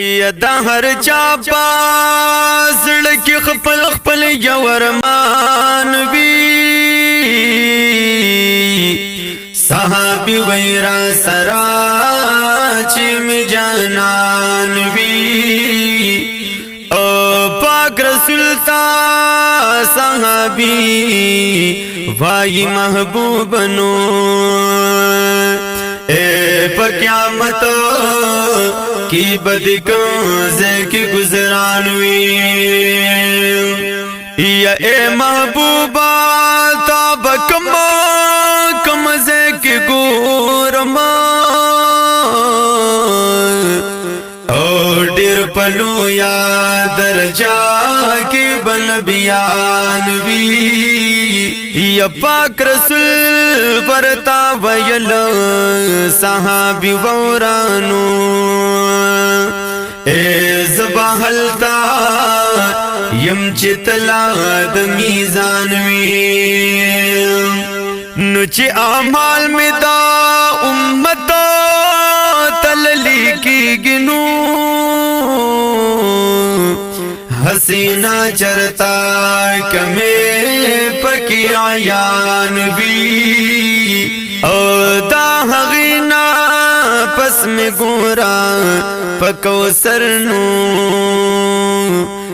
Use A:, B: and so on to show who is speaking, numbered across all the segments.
A: یا د هر چا پاسړ کې خپل خپل یو ارمان وی صحابي ویرا سرا چې می جانان وی او پاک رسول تا صحابي وای محبوب نو اے قیامت کی بدکوزے کی گزران وی یا اے محبوبا تاب کمزے کی گورما اور ڈیر پلو یا درجہ کی بن بیان وی یا پاک رسول برتا ویل صحابی وورانو اے زباحلتا یم چتلا د میزان وی نو چی اعمال می دا امتا تللی کی گنو حسینہ چرتا کمے پکی عیان بی او دا حغینا پس میں گورا پکو سرنو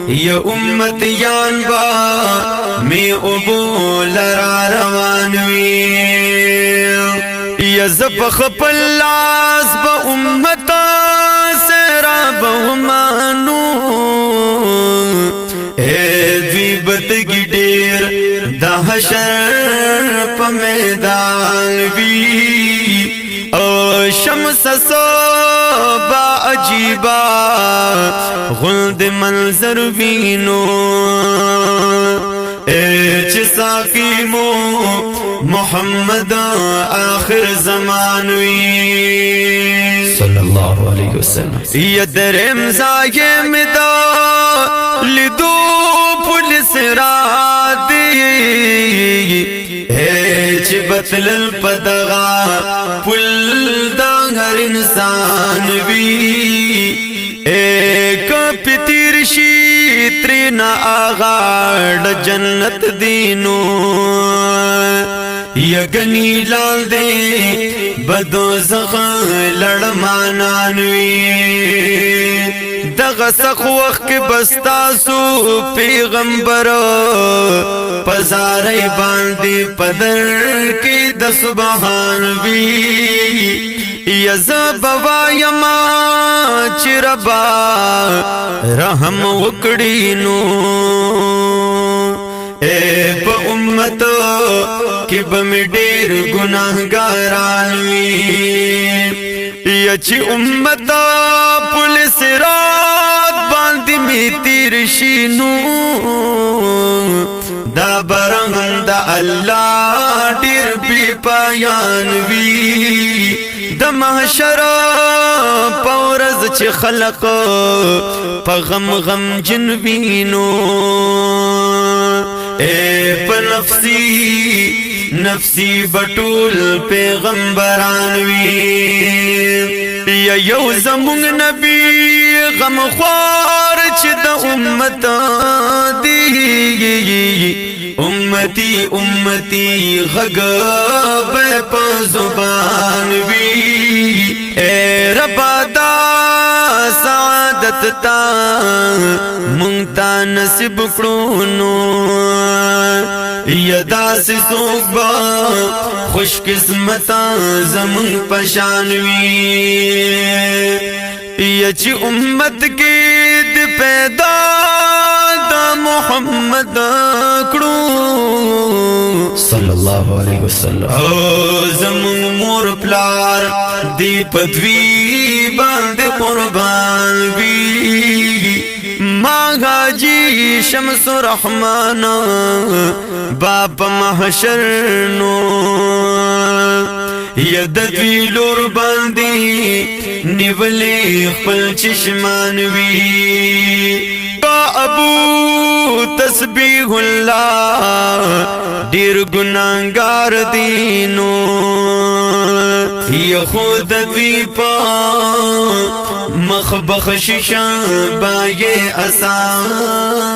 A: یا امتیان با میں ابو لرا روانوی یا زبخ پلاس با امتا سرا بہمانو بدگی ډیر د حشر په میدان وی او شمس صبا عجیبا غلد منظر وینو چې ساقی مو محمد آخر زمان وی صلی الله علیه وسلم یا درم زایم دا لدو پولیس را دی چی بطل الپدغا پل دا ہر انسان وی کپی تیرشی ترینا آغاڑ جنت دینو یگنی لال دے بدو زغن لڑمانانوی دغه سخ وخت کې بستاسو پیغمبر پزارې باندې پدر کې د سبحان وی یذب وایما چربا رحم وکړي نو اے په امت کې بم ډېر ګناهګاران وی یا چې امت پولیس رات باندې می تیر شینو دا برنګ دا الله ډیر بی پایان وی د محشر پورز چې خلق په غم غم جن وینو اے په نفسی بطول پیغمبران وی یا یو زمونگ نبی غم خوار چی دا امت دی امتی امتی غگ بے پا زبان وی اے ربا دا سعادت تا مونگتا نصیب کرونو یا داسی سوک با خوش قسمتا زمون پشانوی یا چی امت کی دی پیدا دا محمد کرو صلی اللہ علیہ وسلم او زمون مور پلار دی پدوی باند قربان بی ماغا جی شمس رحمان باپ محشر نو یا د دوی لور باندې نیولی خپل چشمان وی کا ابو تسبیح اللہ دیر گناہگار دینو یا خود دوی پا مخ بخششا بای اسان